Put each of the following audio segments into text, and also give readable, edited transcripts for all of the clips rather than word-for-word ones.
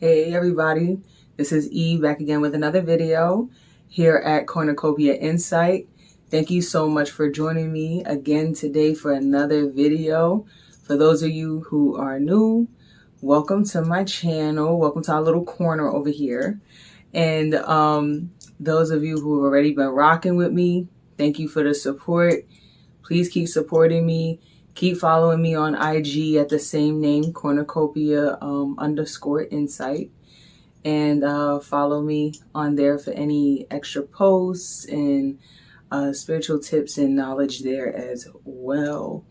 Hey everybody, this is E back again with another video here at Cornucopia Insight. Thank you so much for joining me again today for another video. For those of you who are new, welcome to my channel. Welcome to our little corner over here. And those of you who have already been rocking with me, thank you for the support. Please keep supporting me. Keep following me on IG at the same name, cornucopia _ insight. And follow me on there for any extra posts and spiritual tips and knowledge there as well.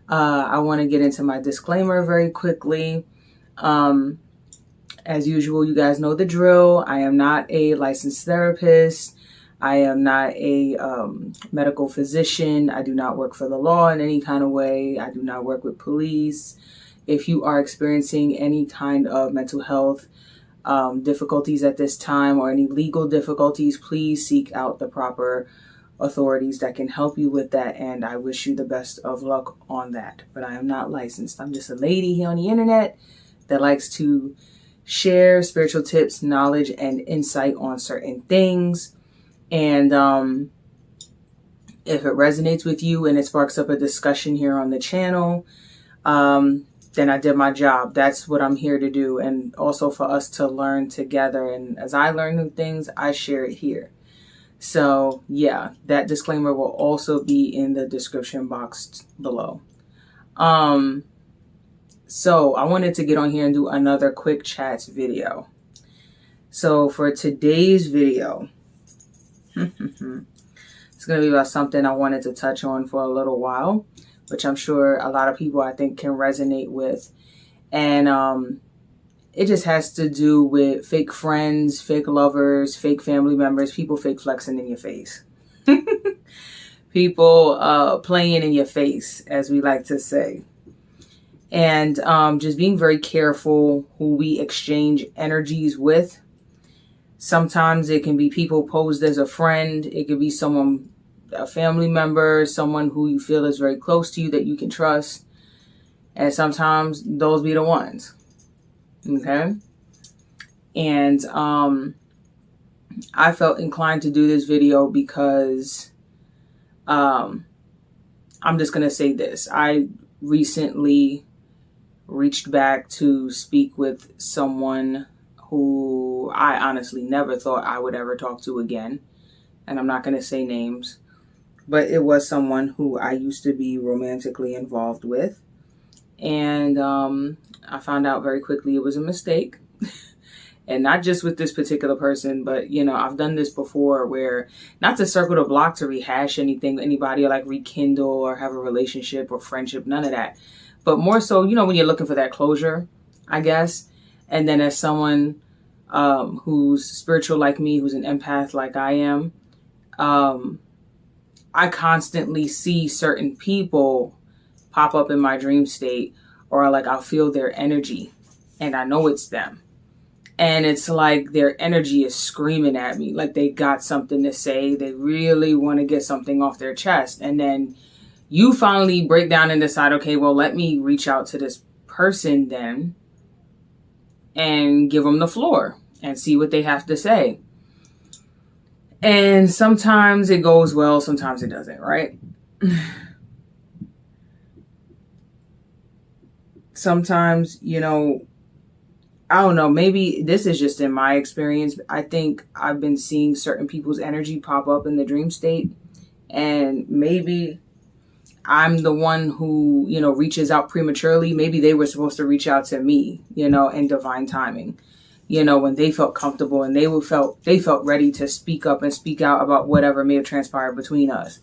I want to get into my disclaimer very quickly. As usual, you guys know the drill. I am not a licensed therapist. I am not a medical physician. I do not work for the law in any kind of way. I do not work with police. If you are experiencing any kind of mental health difficulties at this time or any legal difficulties, please seek out the proper authorities that can help you with that. And I wish you the best of luck on that. But I am not licensed. I'm just a lady here on the internet that likes to share spiritual tips, knowledge, and insight on certain things. And if it resonates with you and it sparks up a discussion here on the channel, then I did my job. That's what I'm here to do. And also for us to learn together. And as I learn new things, I share it here. So yeah, that disclaimer will also be in the description box below. So I wanted to get on here and do another quick chats video. So for today's video, it's going to be about something I wanted to touch on for a little while, which I'm sure a lot of people I think can resonate with. And it just has to do with fake friends, fake lovers, fake family members, people fake flexing in your face. People playing in your face, as we like to say. And just being very careful who we exchange energies with. Sometimes it can be people posed as a friend. It could be someone, a family member, someone who you feel is very close to you that you can trust. And sometimes those be the ones. Okay? And I felt inclined to do this video because I'm just going to say this. I recently reached back to speak with someone who I honestly never thought I would ever talk to again. And I'm not going to say names, but it was someone who I used to be romantically involved with. And I found out very quickly it was a mistake. And not just with this particular person, but, you know, I've done this before where, not to circle the block to rehash anything with anybody or like rekindle or have a relationship or friendship, none of that. But more so, you know, when you're looking for that closure, I guess. And then as someone who's spiritual like me, who's an empath like I am, I constantly see certain people pop up in my dream state, or like I'll feel their energy and I know it's them. And it's like their energy is screaming at me, like they got something to say. They really want to get something off their chest. And then you finally break down and decide, okay, well, let me reach out to this person then and give them the floor and see what they have to say. And sometimes it goes well, sometimes it doesn't, right? Sometimes, you know, I don't know, maybe this is just in my experience. I think I've been seeing certain people's energy pop up in the dream state, and maybe I'm the one who, you know, reaches out prematurely. Maybe they were supposed to reach out to me, you know, in divine timing, you know, when they felt comfortable and they felt ready to speak up and speak out about whatever may have transpired between us.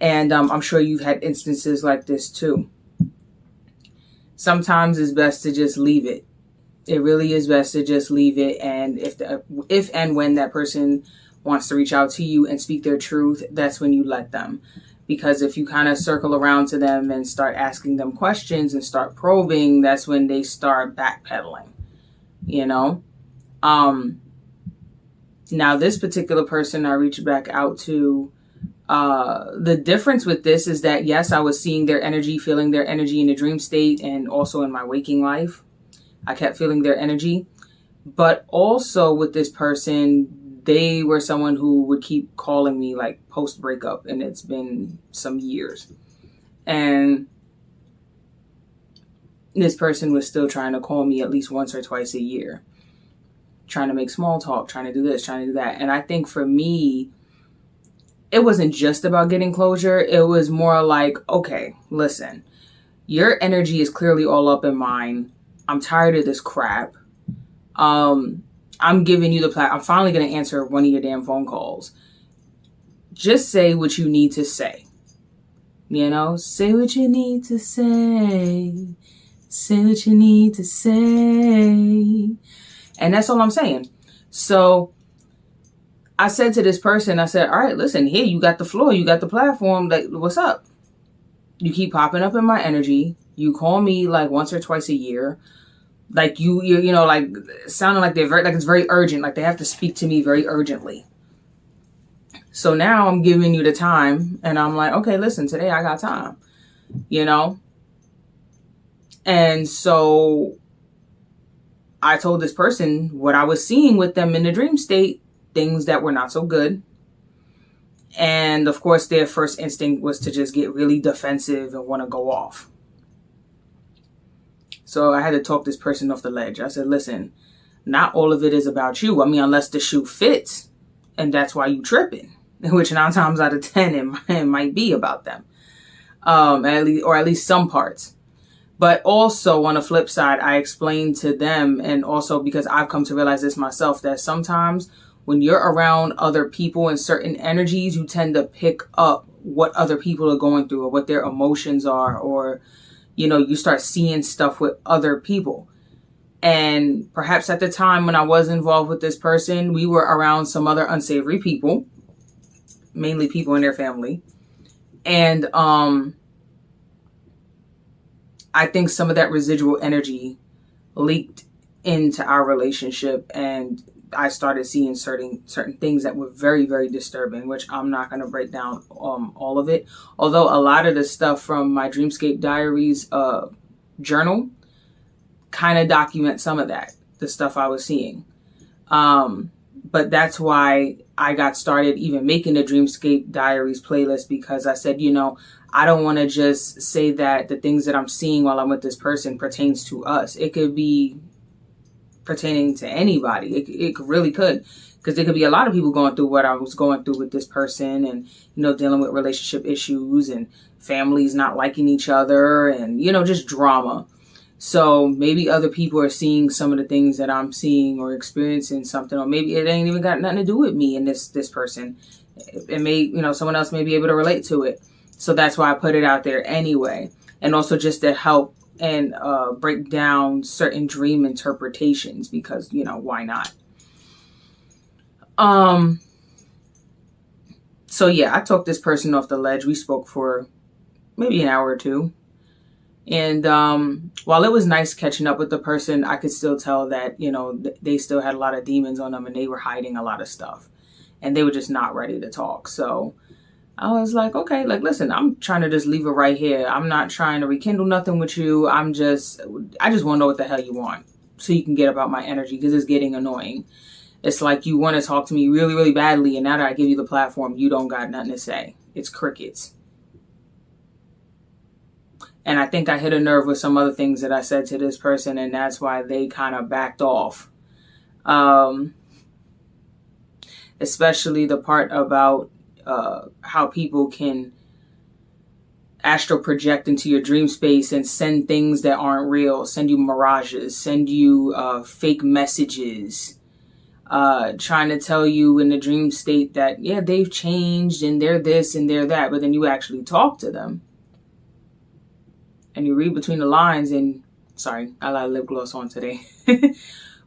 And I'm sure you've had instances like this too. Sometimes it's best to just leave it. It really is best to just leave it. And if and when that person wants to reach out to you and speak their truth, that's when you let them. Because if you kind of circle around to them and start asking them questions and start probing, that's when they start backpedaling, you know? Now, this particular person I reached back out to, the difference with this is that, yes, I was seeing their energy, feeling their energy in the dream state and also in my waking life. I kept feeling their energy. But also with this person, they were someone who would keep calling me like post breakup, and it's been some years. And this person was still trying to call me at least once or twice a year, trying to make small talk, trying to do this, trying to do that. And I think for me, it wasn't just about getting closure. It was more like, okay, listen, your energy is clearly all up in mine. I'm tired of this crap. I'm giving you I'm finally going to answer one of your damn phone calls. Just say what you need to say. You know, say what you need to say. Say what you need to say. And that's all I'm saying. So I said to this person, I said, all right, listen, here, you got the floor, you got the platform. Like, what's up? You keep popping up in my energy. You call me like once or twice a year. Like you know, like sounding like they're like it's very urgent. Like they have to speak to me very urgently. So now I'm giving you the time, and I'm like, okay, listen, today I got time, you know? And so I told this person what I was seeing with them in the dream state, things that were not so good. And of course, their first instinct was to just get really defensive and want to go off. So I had to talk this person off the ledge. I said, listen, not all of it is about you. I mean, unless the shoe fits, and that's why you tripping, which 9 times out of 10, it might be about them. At least some parts. But also on the flip side, I explained to them, and also because I've come to realize this myself, that sometimes when you're around other people and certain energies, you tend to pick up what other people are going through or what their emotions are, or, you know, you start seeing stuff with other people. And perhaps at the time when I was involved with this person, we were around some other unsavory people, mainly people in their family. And I think some of that residual energy leaked into our relationship, and I started seeing certain things that were very, very disturbing, which I'm not going to break down all of it. Although a lot of the stuff from my Dreamscape Diaries journal kind of document some of that, the stuff I was seeing. But that's why I got started even making the Dreamscape Diaries playlist, because I said, you know, I don't want to just say that the things that I'm seeing while I'm with this person pertains to us. It could be pertaining to anybody. It really could, because there could be a lot of people going through what I was going through with this person, and, you know, dealing with relationship issues and families not liking each other and, you know, just drama. So maybe other people are seeing some of the things that I'm seeing or experiencing something, or maybe it ain't even got nothing to do with me and this person. It may, you know, someone else may be able to relate to it. So that's why I put it out there anyway. And also just to help and break down certain dream interpretations, because, you know, why not? So yeah, I talked this person off the ledge. We spoke for maybe an hour or two. And while it was nice catching up with the person, I could still tell that, you know, they still had a lot of demons on them, and they were hiding a lot of stuff, and they were just not ready to talk. So I was like, okay, like, listen, I'm trying to just leave it right here. I'm not trying to rekindle nothing with you. I just want to know what the hell you want, so you can get about my energy, because it's getting annoying. It's like you want to talk to me really, really badly, and now that I give you the platform, you don't got nothing to say. It's crickets. And I think I hit a nerve with some other things that I said to this person, and that's why they kind of backed off. Especially the part about how people can astral project into your dream space and send things that aren't real, send you mirages, send you fake messages, trying to tell you in the dream state that, yeah, they've changed and they're this and they're that, but then you actually talk to them. And you read between the lines, and sorry, I got lip gloss on today.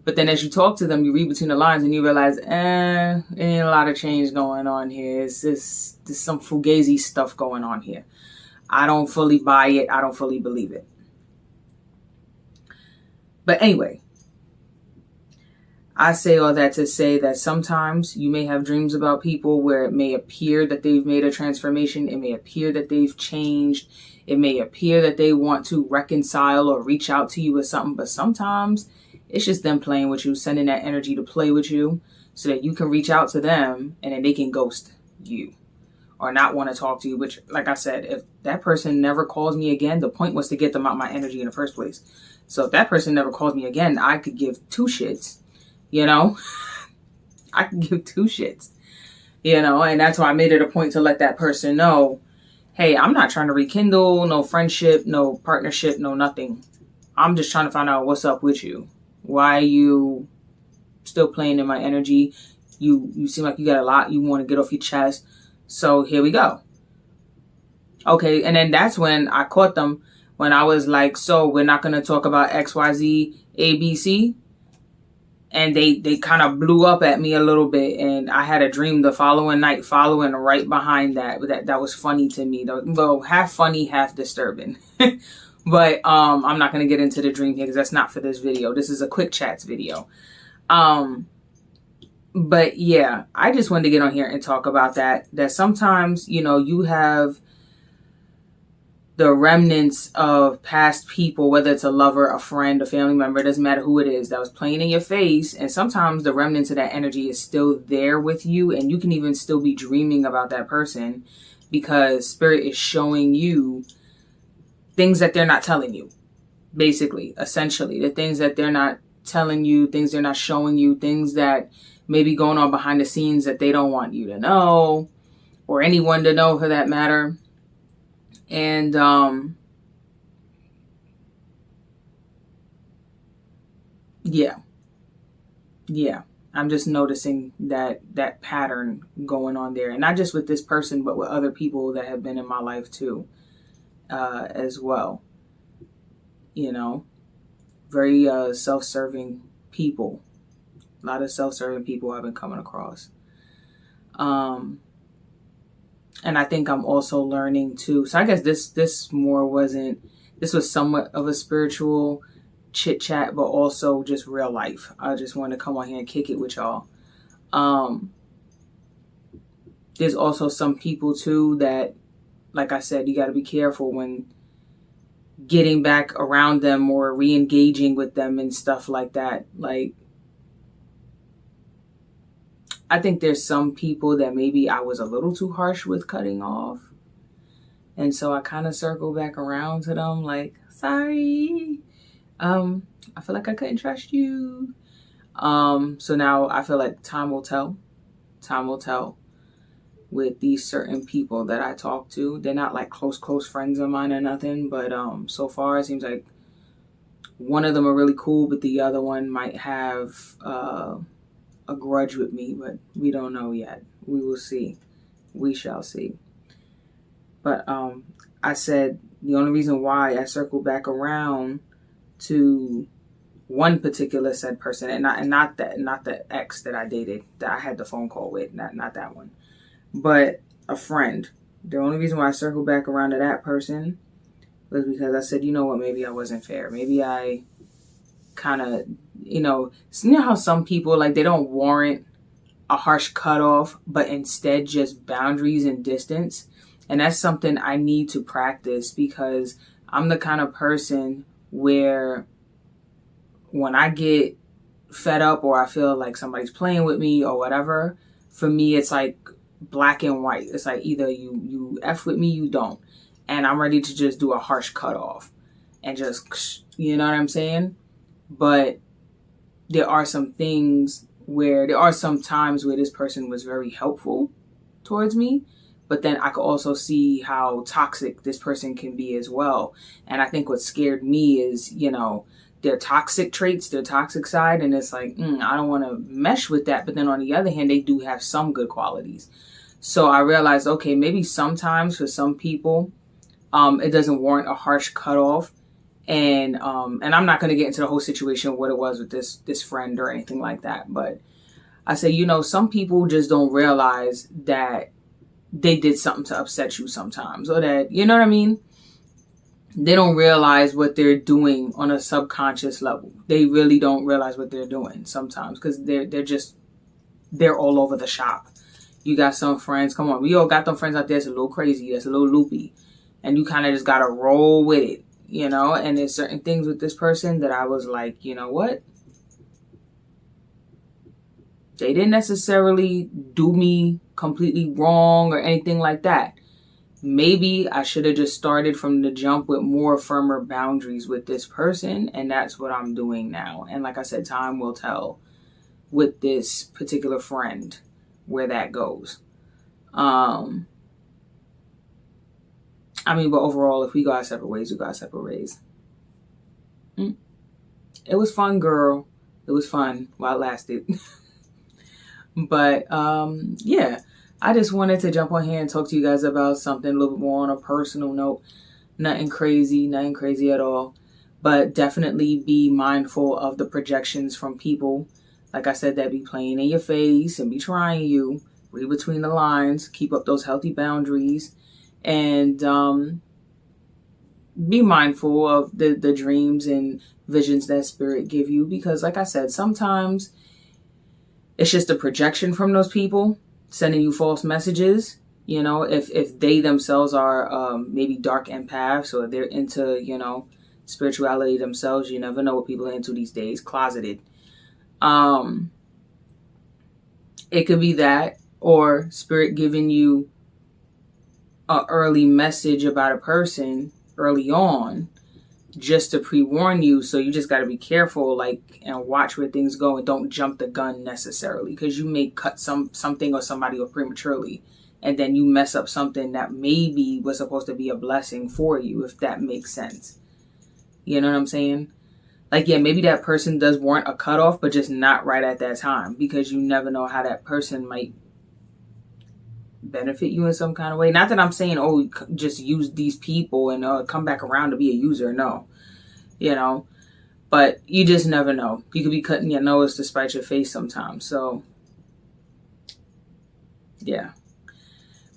But then as you talk to them, you read between the lines and you realize, ain't a lot of change going on here. There's some fugazi stuff going on here. I don't fully buy it. I don't fully believe it. But anyway, I say all that to say that sometimes you may have dreams about people where it may appear that they've made a transformation. It may appear that they've changed. It may appear that they want to reconcile or reach out to you with something, but sometimes It's just them playing with you, sending that energy to play with you so that you can reach out to them and then they can ghost you or not want to talk to you. Which, like I said, if that person never calls me again, the point was to get them out my energy in the first place. So if that person never calls me again, I could give two shits, you know? I could give two shits, you know? And that's why I made it a point to let that person know, hey, I'm not trying to rekindle no friendship, no partnership, no nothing. I'm just trying to find out what's up with you. Why are you still playing in my energy? You seem like you got a lot you want to get off your chest. So here we go. Okay, and then that's when I caught them when I was like, so we're not going to talk about XYZ, ABC. And they kind of blew up at me a little bit. And I had a dream the following night following right behind that. That was funny to me. Well, half funny, half disturbing. But I'm not going to get into the dream here because that's not for this video. This is a quick chats video. But yeah, I just wanted to get on here and talk about that sometimes, you know, you have the remnants of past people, whether it's a lover, a friend, a family member, it doesn't matter who it is, that was playing in your face. And sometimes the remnants of that energy is still there with you. And you can even still be dreaming about that person because spirit is showing you things that they're not telling you, basically, essentially. The things that they're not telling you, things they're not showing you, things that may be going on behind the scenes that they don't want you to know or anyone to know for that matter. And yeah, I'm just noticing that pattern going on there, and not just with this person, but with other people that have been in my life too, as well. You know, very self-serving people. A lot of self-serving people I've been coming across. And I think I'm also learning too. So I guess this was somewhat of a spiritual chit chat, but also just real life. I just wanted to come on here and kick it with y'all. There's also some people too that, like I said, you got to be careful when getting back around them or re-engaging with them and stuff like that. Like, I think there's some people that maybe I was a little too harsh with cutting off. And so I kind of circle back around to them like, sorry, I feel like I couldn't trust you. So now I feel like time will tell. Time will tell with these certain people that I talk to. They're not like close friends of mine or nothing. But so far it seems like one of them are really cool, but the other one might have a grudge with me, but we don't know yet. We will see. We shall see. But I said the only reason why I circled back around to one particular said person, and not the ex that I dated, that I had the phone call with, not that one, but a friend. The only reason why I circled back around to that person was because I said, you know what, maybe I wasn't fair. Maybe I kind of, you know how some people, like, they don't warrant a harsh cutoff, but instead just boundaries and distance. And that's something I need to practice, because I'm the kind of person where when I get fed up or I feel like somebody's playing with me or whatever, for me, it's like black and white. It's like either you F with me, you don't. And I'm ready to just do a harsh cutoff and just, you know what I'm saying? But there are some times where this person was very helpful towards me, but then I could also see how toxic this person can be as well. And I think what scared me is, their toxic traits, their toxic side. And it's like, I don't want to mesh with that. But then on the other hand, they do have some good qualities. So I realized, okay, maybe sometimes for some people, it doesn't warrant a harsh cutoff. And I'm not going to get into the whole situation, what it was with this friend or anything like that. But I say, some people just don't realize that they did something to upset you sometimes, or that, you know what I mean? They don't realize what they're doing on a subconscious level. They really don't realize what they're doing sometimes, because they're all over the shop. You got some friends, come on, we all got them friends out there that's a little crazy, that's a little loopy, and you kind of just got to roll with it. And there's certain things with this person that I was like, you know what? They didn't necessarily do me completely wrong or anything like that. Maybe I should have just started from the jump with more firmer boundaries with this person, and that's what I'm doing now. And like I said, time will tell with this particular friend where that goes. But overall, if we go our separate ways, we go our separate ways. It was fun, girl. It was fun while it lasted. But yeah, I just wanted to jump on here and talk to you guys about something a little bit more on a personal note. Nothing crazy at all. But definitely be mindful of the projections from people, like I said, that be playing in your face and be trying you. Read between the lines. Keep up those healthy boundaries. And be mindful of the dreams and visions that spirit give you. Because like I said, sometimes it's just a projection from those people sending you false messages. You know, if they themselves are maybe dark empaths, or they're into, spirituality themselves. You never know what people are into these days. Closeted. It could be that, or spirit giving you an early message about a person early on, just to pre-warn you. So you just got to be careful, and watch where things go, and don't jump the gun necessarily, because you may cut something or somebody off prematurely, and then you mess up something that maybe was supposed to be a blessing for you, if that makes sense. You know what I'm saying? Maybe that person does warrant a cutoff, but just not right at that time, because you never know how that person might benefit you in some kind of way. Not that I'm saying, just use these people and come back around to be a user. No, but you just never know. You could be cutting your nose to spite your face sometimes. So yeah.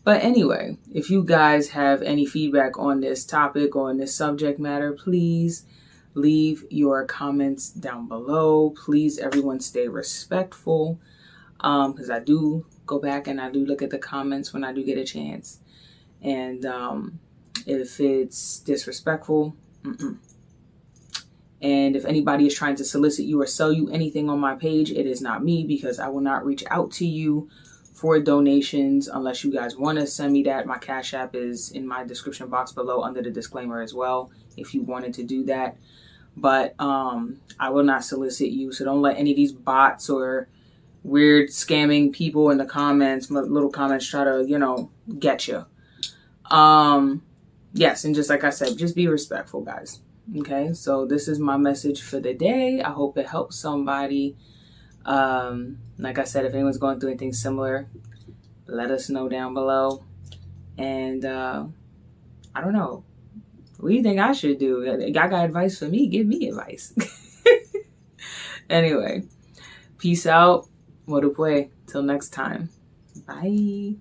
But anyway, if you guys have any feedback on this topic or on this subject matter, please leave your comments down below. Please, everyone, stay respectful, because I do go back and I do look at the comments when I do get a chance. And if it's disrespectful, and if anybody is trying to solicit you or sell you anything on my page, it is not me, because I will not reach out to you for donations unless you guys want to send me that. My Cash App is in my description box below under the disclaimer as well, if you wanted to do that. But I will not solicit you, so don't let any of these bots or weird scamming people in the comments, little comments, try to, get you. Yes, and just like I said, just be respectful, guys. Okay, so this is my message for the day. I hope it helps somebody. Like I said, if anyone's going through anything similar, let us know down below. And I don't know, what do you think I should do? Y'all got advice for me? Give me advice. Anyway, peace out. Modupe. Till next time. Bye.